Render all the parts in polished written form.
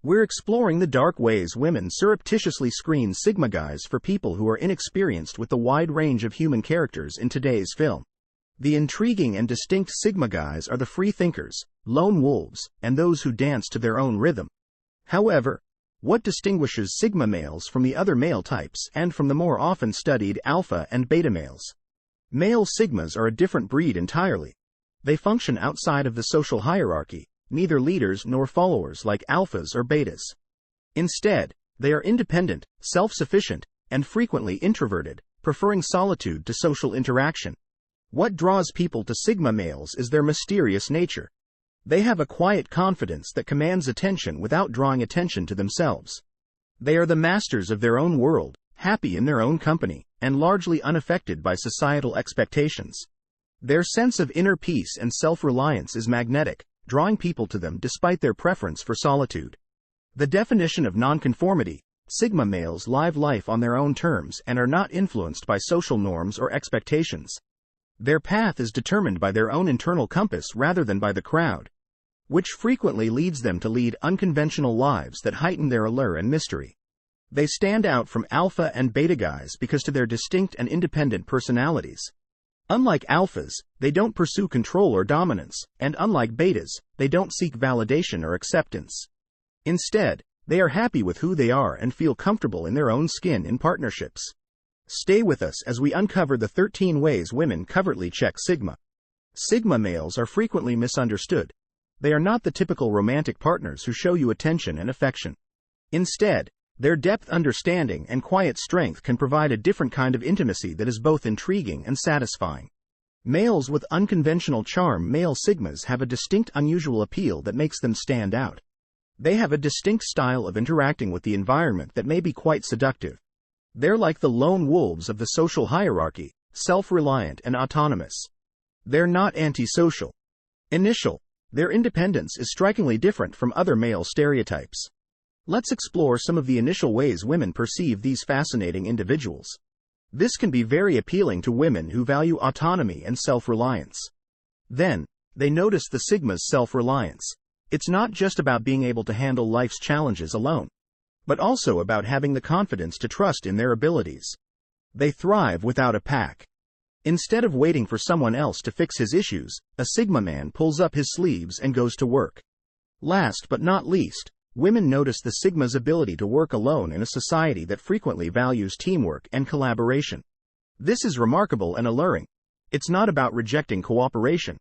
We're exploring the dark ways women surreptitiously screen Sigma guys for people who are inexperienced with the wide range of human characters in today's film. The intriguing and distinct Sigma guys are the free thinkers, lone wolves, and those who dance to their own rhythm. However, what distinguishes Sigma males from the other male types and from the more often studied alpha and beta males? Male Sigmas are a different breed entirely. They function outside of the social hierarchy, neither leaders nor followers like alphas or betas. Instead, they are independent, self-sufficient, and frequently introverted, preferring solitude to social interaction. What draws people to Sigma males is their mysterious nature. They have a quiet confidence that commands attention without drawing attention to themselves. They are the masters of their own world, happy in their own company, and largely unaffected by societal expectations. Their sense of inner peace and self-reliance is magnetic, drawing people to them despite their preference for solitude. The definition of nonconformity: Sigma males live life on their own terms and are not influenced by social norms or expectations. Their path is determined by their own internal compass rather than by the crowd, which frequently leads them to lead unconventional lives that heighten their allure and mystery. They stand out from alpha and beta guys because to their distinct and independent personalities. Unlike alphas, they don't pursue control or dominance, and unlike betas, they don't seek validation or acceptance. Instead, they are happy with who they are and feel comfortable in their own skin in partnerships. Stay with us as we uncover the 13 ways women covertly check Sigma. Sigma males are frequently misunderstood. They are not the typical romantic partners who show you attention and affection. Instead, their depth understanding and quiet strength can provide a different kind of intimacy that is both intriguing and satisfying. Males with unconventional charm. Male Sigmas have a distinct unusual appeal that makes them stand out. They have a distinct style of interacting with the environment that may be quite seductive. They're like the lone wolves of the social hierarchy, self-reliant and autonomous. They're not antisocial. Their independence is strikingly different from other male stereotypes. Let's explore some of the initial ways women perceive these fascinating individuals. This can be very appealing to women who value autonomy and self-reliance. Then, they notice the Sigma's self-reliance. It's not just about being able to handle life's challenges alone, but also about having the confidence to trust in their abilities. They thrive without a pack. Instead of waiting for someone else to fix his issues, a Sigma man pulls up his sleeves and goes to work. Last but not least, women notice the Sigma's ability to work alone in a society that frequently values teamwork and collaboration. This is remarkable and alluring. It's not about rejecting cooperation,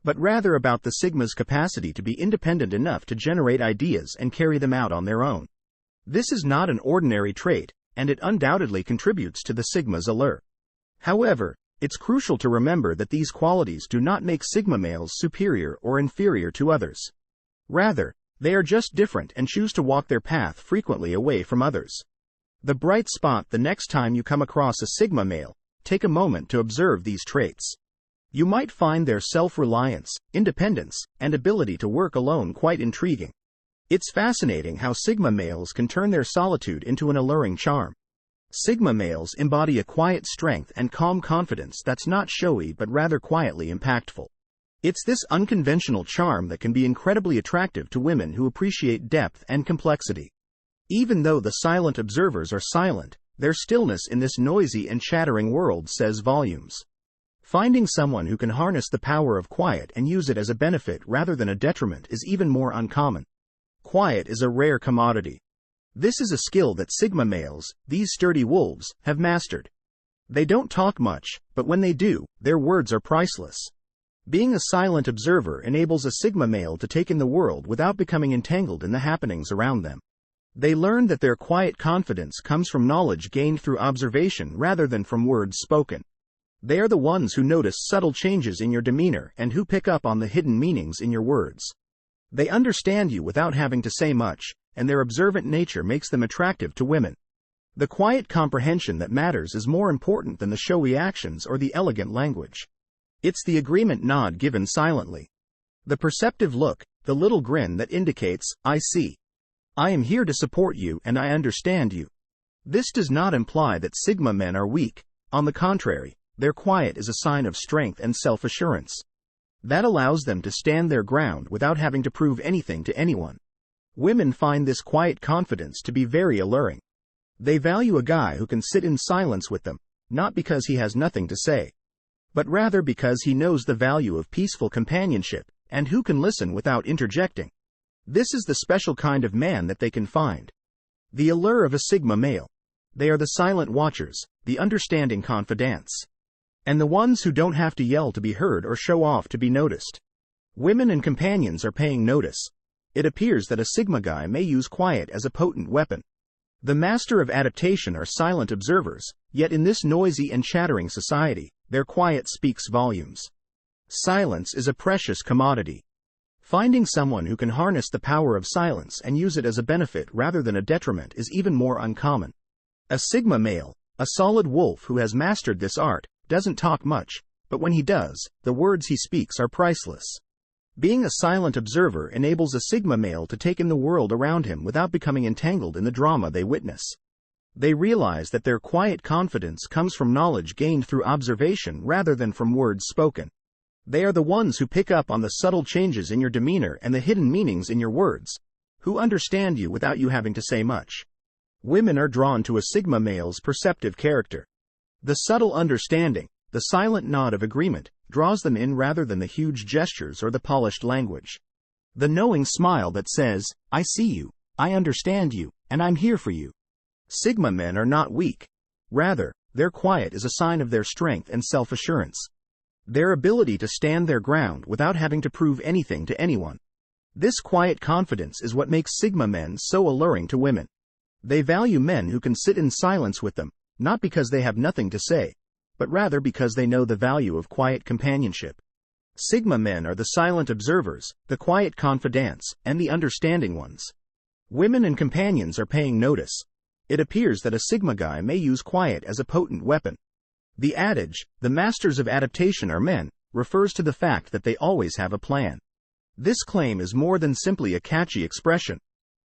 but rather about the Sigma's capacity to be independent enough to generate ideas and carry them out on their own. This is not an ordinary trait, and it undoubtedly contributes to the Sigma's allure. However, it's crucial to remember that these qualities do not make Sigma males superior or inferior to others. Rather, they are just different and choose to walk their path frequently away from others. The bright spot: the next time you come across a Sigma male, take a moment to observe these traits. You might find their self-reliance, independence, and ability to work alone quite intriguing. It's fascinating how Sigma males can turn their solitude into an alluring charm. Sigma males embody a quiet strength and calm confidence that's not showy but rather quietly impactful. It's this unconventional charm that can be incredibly attractive to women who appreciate depth and complexity. Even though the silent observers are silent, their stillness in this noisy and chattering world says volumes. Finding someone who can harness the power of quiet and use it as a benefit rather than a detriment is even more uncommon. Quiet is a rare commodity. This is a skill that Sigma males, these sturdy wolves, have mastered. They don't talk much, but when they do, their words are priceless. Being a silent observer enables a Sigma male to take in the world without becoming entangled in the happenings around them. They learn that their quiet confidence comes from knowledge gained through observation rather than from words spoken. They are the ones who notice subtle changes in your demeanor and who pick up on the hidden meanings in your words. They understand you without having to say much, and their observant nature makes them attractive to women. The quiet comprehension that matters is more important than the showy actions or the elegant language. It's the agreement nod given silently. The perceptive look, the little grin that indicates, "I see. I am here to support you and I understand you." This does not imply that Sigma men are weak. On the contrary, their quiet is a sign of strength and self-assurance. That allows them to stand their ground without having to prove anything to anyone. Women find this quiet confidence to be very alluring. They value a guy who can sit in silence with them, not because he has nothing to say, but rather because he knows the value of peaceful companionship, and who can listen without interjecting. This is the special kind of man that they can find. The allure of a Sigma male. They are the silent watchers, the understanding confidants, and the ones who don't have to yell to be heard or show off to be noticed. Women and companions are paying notice. It appears that a Sigma guy may use quiet as a potent weapon. The master of adaptation are silent observers, yet in this noisy and chattering society, their quiet speaks volumes. Silence is a precious commodity. Finding someone who can harness the power of silence and use it as a benefit rather than a detriment is even more uncommon. A Sigma male, a solid wolf who has mastered this art, doesn't talk much, but when he does, the words he speaks are priceless. Being a silent observer enables a Sigma male to take in the world around him without becoming entangled in the drama they witness. They realize that their quiet confidence comes from knowledge gained through observation rather than from words spoken. They are the ones who pick up on the subtle changes in your demeanor and the hidden meanings in your words, who understand you without you having to say much. Women are drawn to a Sigma male's perceptive character. The subtle understanding, the silent nod of agreement, draws them in rather than the huge gestures or the polished language. The knowing smile that says, "I see you, I understand you, and I'm here for you." Sigma men are not weak. Rather, their quiet is a sign of their strength and self-assurance. Their ability to stand their ground without having to prove anything to anyone. This quiet confidence is what makes Sigma men so alluring to women. They value men who can sit in silence with them, not because they have nothing to say, but rather because they know the value of quiet companionship. Sigma men are the silent observers, the quiet confidants, and the understanding ones. Women and companions are paying notice. It appears that a Sigma guy may use quiet as a potent weapon. The adage, "the masters of adaptation are men," refers to the fact that they always have a plan. This claim is more than simply a catchy expression.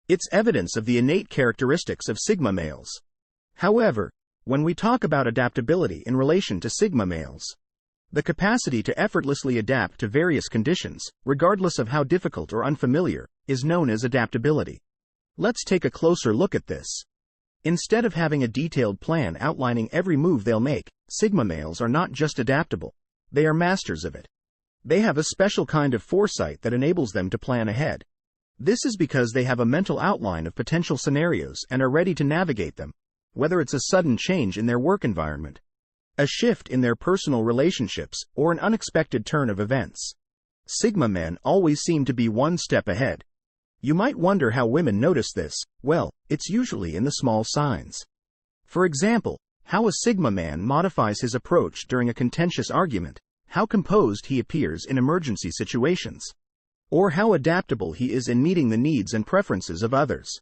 It's evidence of the innate characteristics of Sigma males. However, when we talk about adaptability in relation to Sigma males, the capacity to effortlessly adapt to various conditions, regardless of how difficult or unfamiliar, is known as adaptability. Let's take a closer look at this. Instead of having a detailed plan outlining every move they'll make, Sigma males are not just adaptable, they are masters of it. They have a special kind of foresight that enables them to plan ahead. This is because they have a mental outline of potential scenarios and are ready to navigate them, whether it's a sudden change in their work environment, a shift in their personal relationships, or an unexpected turn of events. Sigma men always seem to be one step ahead. You might wonder how women notice this. Well, it's usually in the small signs. For example, how a Sigma man modifies his approach during a contentious argument, how composed he appears in emergency situations, or how adaptable he is in meeting the needs and preferences of others.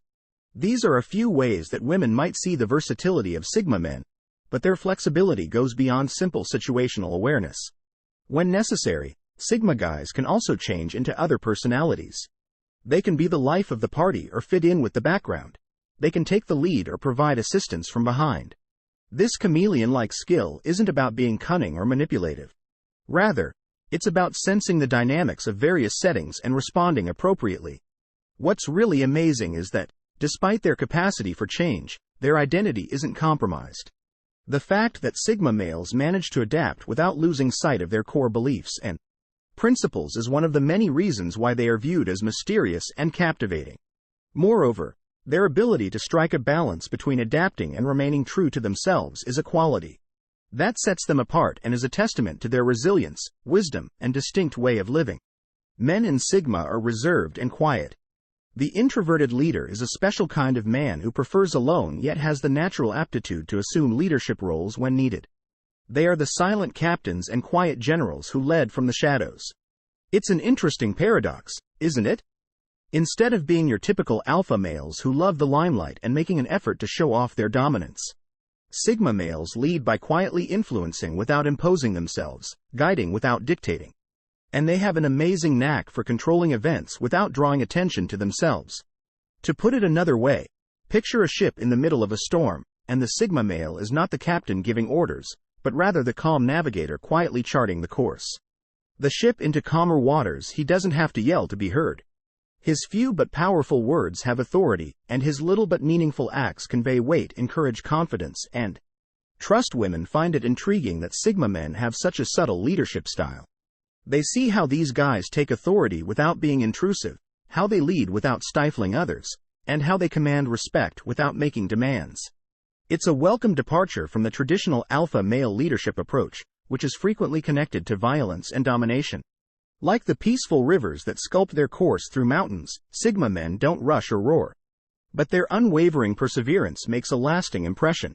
These are a few ways that women might see the versatility of Sigma men, but their flexibility goes beyond simple situational awareness. When necessary, Sigma guys can also change into other personalities. They can be the life of the party or fit in with the background. They can take the lead or provide assistance from behind. This chameleon-like skill isn't about being cunning or manipulative. Rather, it's about sensing the dynamics of various settings and responding appropriately. What's really amazing is that, despite their capacity for change, their identity isn't compromised. The fact that Sigma males manage to adapt without losing sight of their core beliefs and principles is one of the many reasons why they are viewed as mysterious and captivating. Moreover, their ability to strike a balance between adapting and remaining true to themselves is a quality that sets them apart and is a testament to their resilience, wisdom, and distinct way of living. Men in Sigma are reserved and quiet. The introverted leader is a special kind of man who prefers alone yet has the natural aptitude to assume leadership roles when needed. They are the silent captains and quiet generals who led from the shadows. It's an interesting paradox, isn't it? Instead of being your typical alpha males who love the limelight and making an effort to show off their dominance, Sigma males lead by quietly influencing without imposing themselves, guiding without dictating. And they have an amazing knack for controlling events without drawing attention to themselves. To put it another way, picture a ship in the middle of a storm, and the Sigma male is not the captain giving orders, but rather the calm navigator quietly charting the course. The ship into calmer waters, he doesn't have to yell to be heard. His few but powerful words have authority, and his little but meaningful acts convey weight, encourage confidence, and trust. Women find it intriguing that Sigma men have such a subtle leadership style. They see how these guys take authority without being intrusive, how they lead without stifling others, and how they command respect without making demands. It's a welcome departure from the traditional alpha male leadership approach, which is frequently connected to violence and domination. Like the peaceful rivers that sculpt their course through mountains, Sigma men don't rush or roar. But their unwavering perseverance makes a lasting impression.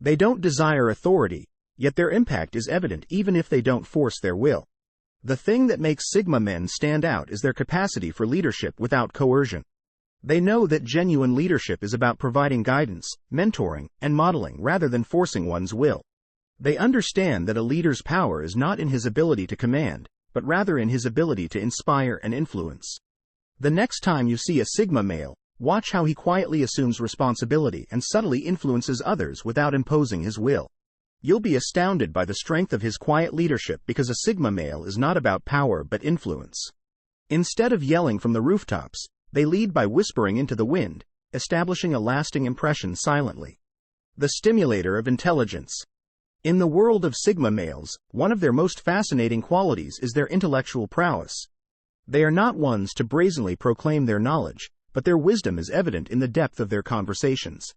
They don't desire authority, yet their impact is evident even if they don't force their will. The thing that makes Sigma men stand out is their capacity for leadership without coercion. They know that genuine leadership is about providing guidance, mentoring, and modeling rather than forcing one's will. They understand that a leader's power is not in his ability to command, but rather in his ability to inspire and influence. The next time you see a Sigma male, watch how he quietly assumes responsibility and subtly influences others without imposing his will. You'll be astounded by the strength of his quiet leadership, because a Sigma male is not about power but influence. Instead of yelling from the rooftops, they lead by whispering into the wind, establishing a lasting impression silently. The stimulator of intelligence. In the world of Sigma males, one of their most fascinating qualities is their intellectual prowess. They are not ones to brazenly proclaim their knowledge, but their wisdom is evident in the depth of their conversations.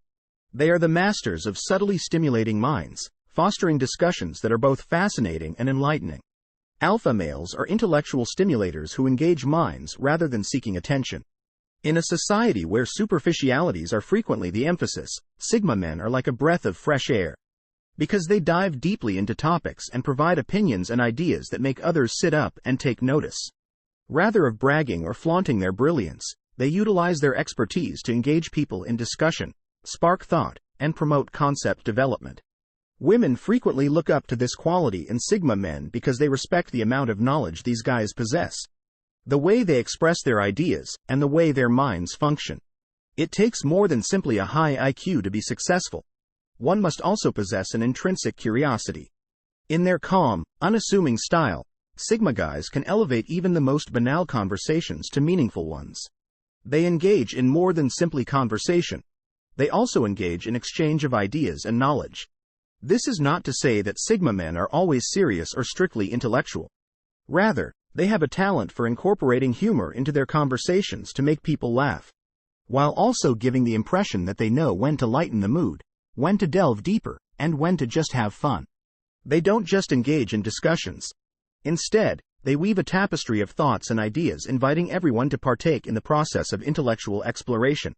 They are the masters of subtly stimulating minds, fostering discussions that are both fascinating and enlightening. Alpha males are intellectual stimulators who engage minds rather than seeking attention. In a society where superficialities are frequently the emphasis, Sigma men are like a breath of fresh air. Because they dive deeply into topics and provide opinions and ideas that make others sit up and take notice. Rather of bragging or flaunting their brilliance, they utilize their expertise to engage people in discussion, spark thought, and promote concept development. Women frequently look up to this quality in Sigma men because they respect the amount of knowledge these guys possess, the way they express their ideas, and the way their minds function. It takes more than simply a high IQ to be successful. One must also possess an intrinsic curiosity. In their calm, unassuming style, Sigma guys can elevate even the most banal conversations to meaningful ones. They engage in more than simply conversation. They also engage in exchange of ideas and knowledge. This is not to say that Sigma men are always serious or strictly intellectual. Rather, they have a talent for incorporating humor into their conversations to make people laugh, while also giving the impression that they know when to lighten the mood, when to delve deeper, and when to just have fun. They don't just engage in discussions. Instead, they weave a tapestry of thoughts and ideas, inviting everyone to partake in the process of intellectual exploration.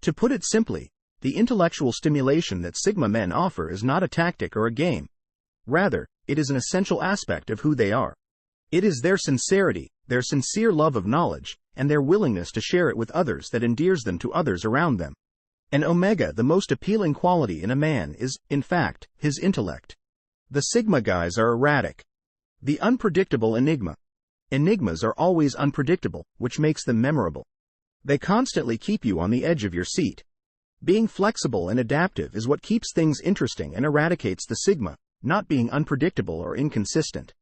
To put it simply, the intellectual stimulation that Sigma men offer is not a tactic or a game. Rather, it is an essential aspect of who they are. It is their sincerity, their sincere love of knowledge, and their willingness to share it with others that endears them to others around them. And the most appealing quality in a man is, in fact, his intellect. The Sigma guys are erratic. The unpredictable enigma. Enigmas are always unpredictable, which makes them memorable. They constantly keep you on the edge of your seat. Being flexible and adaptive is what keeps things interesting and eradicates the Sigma, not being unpredictable or inconsistent.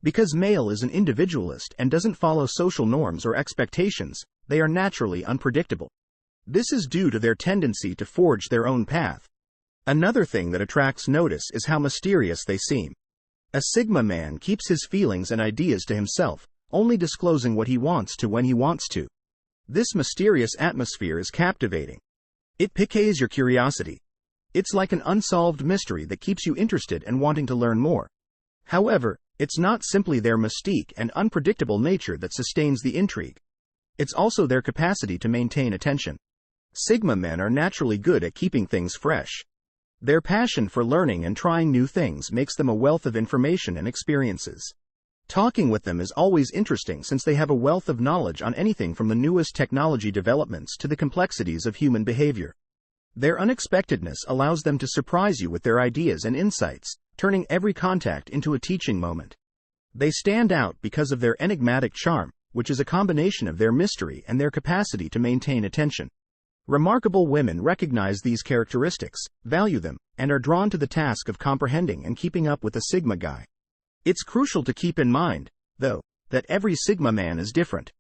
Because male is an individualist and doesn't follow social norms or expectations, they are naturally unpredictable. This is due to their tendency to forge their own path. Another thing that attracts notice is how mysterious they seem. A Sigma man keeps his feelings and ideas to himself, only disclosing what he wants to when he wants to. This mysterious atmosphere is captivating. It piques your curiosity. It's like an unsolved mystery that keeps you interested and wanting to learn more. However, it's not simply their mystique and unpredictable nature that sustains the intrigue. It's also their capacity to maintain attention. Sigma men are naturally good at keeping things fresh. Their passion for learning and trying new things makes them a wealth of information and experiences. Talking with them is always interesting since they have a wealth of knowledge on anything from the newest technology developments to the complexities of human behavior. Their unexpectedness allows them to surprise you with their ideas and insights, turning every contact into a teaching moment. They stand out because of their enigmatic charm, which is a combination of their mystery and their capacity to maintain attention. Remarkable women recognize these characteristics, value them, and are drawn to the task of comprehending and keeping up with a Sigma guy. It's crucial to keep in mind, though, that every Sigma man is different.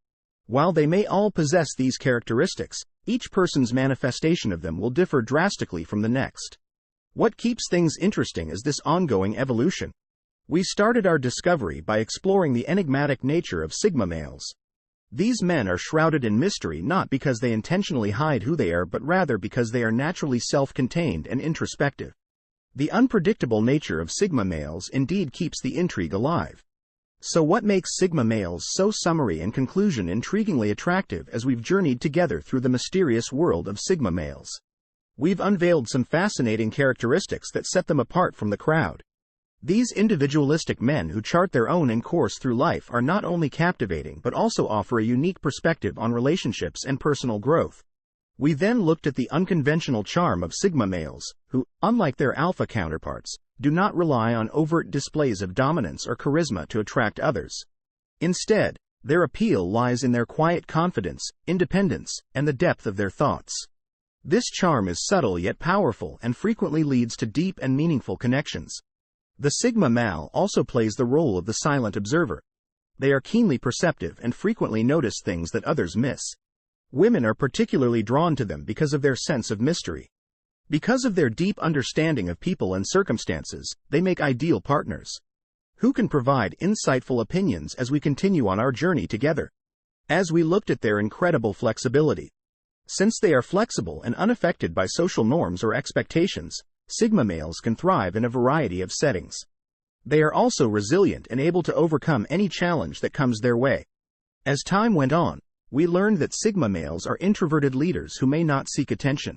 While they may all possess these characteristics, each person's manifestation of them will differ drastically from the next. What keeps things interesting is this ongoing evolution. We started our discovery by exploring the enigmatic nature of Sigma males. These men are shrouded in mystery not because they intentionally hide who they are but rather because they are naturally self-contained and introspective. The unpredictable nature of Sigma males indeed keeps the intrigue alive. So what makes Sigma males so summary and conclusion intriguingly attractive as we've journeyed together through the mysterious world of Sigma males? We've unveiled some fascinating characteristics that set them apart from the crowd. These individualistic men who chart their own course through life are not only captivating but also offer a unique perspective on relationships and personal growth. We then looked at the unconventional charm of Sigma males, who, unlike their alpha counterparts, do not rely on overt displays of dominance or charisma to attract others. Instead, their appeal lies in their quiet confidence, independence, and the depth of their thoughts. This charm is subtle yet powerful and frequently leads to deep and meaningful connections. The Sigma male also plays the role of the silent observer. They are keenly perceptive and frequently notice things that others miss. Women are particularly drawn to them because of their sense of mystery. Because of their deep understanding of people and circumstances, they make ideal partners who can provide insightful opinions as we continue on our journey together. As we looked at their incredible flexibility. Since they are flexible and unaffected by social norms or expectations, Sigma males can thrive in a variety of settings. They are also resilient and able to overcome any challenge that comes their way. As time went on, we learned that Sigma males are introverted leaders who may not seek attention,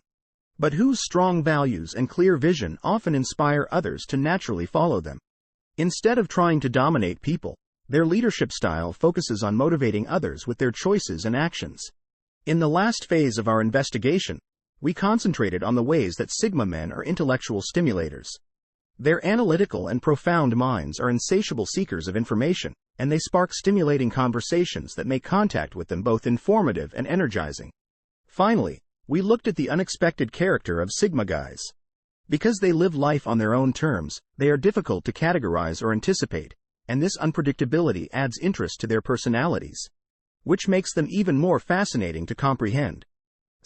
but whose strong values and clear vision often inspire others to naturally follow them. Instead of trying to dominate people, their leadership style focuses on motivating others with their choices and actions. In the last phase of our investigation, we concentrated on the ways that Sigma men are intellectual stimulators. Their analytical and profound minds are insatiable seekers of information, and they spark stimulating conversations that make contact with them both informative and energizing. Finally, we looked at the unexpected character of Sigma guys. Because they live life on their own terms, they are difficult to categorize or anticipate, and this unpredictability adds interest to their personalities, which makes them even more fascinating to comprehend.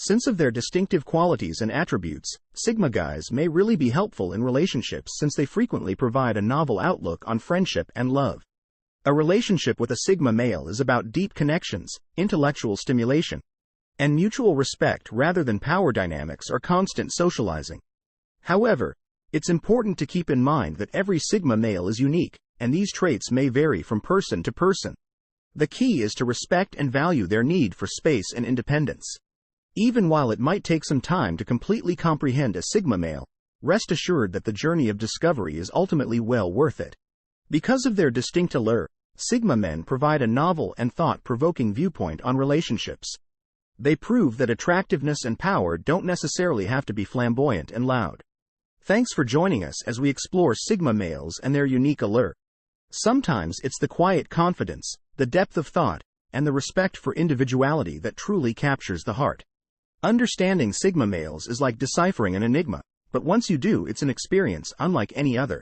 Since of their distinctive qualities and attributes, Sigma guys may really be helpful in relationships since they frequently provide a novel outlook on friendship and love. A relationship with a Sigma male is about deep connections, intellectual stimulation, and mutual respect rather than power dynamics or constant socializing. However, it's important to keep in mind that every Sigma male is unique, and these traits may vary from person to person. The key is to respect and value their need for space and independence. Even while it might take some time to completely comprehend a Sigma male, rest assured that the journey of discovery is ultimately well worth it. Because of their distinct allure, Sigma men provide a novel and thought-provoking viewpoint on relationships. They prove that attractiveness and power don't necessarily have to be flamboyant and loud. Thanks for joining us as we explore Sigma males and their unique allure. Sometimes it's the quiet confidence, the depth of thought, and the respect for individuality that truly captures the heart. Understanding Sigma males is like deciphering an enigma, but once you do, it's an experience unlike any other.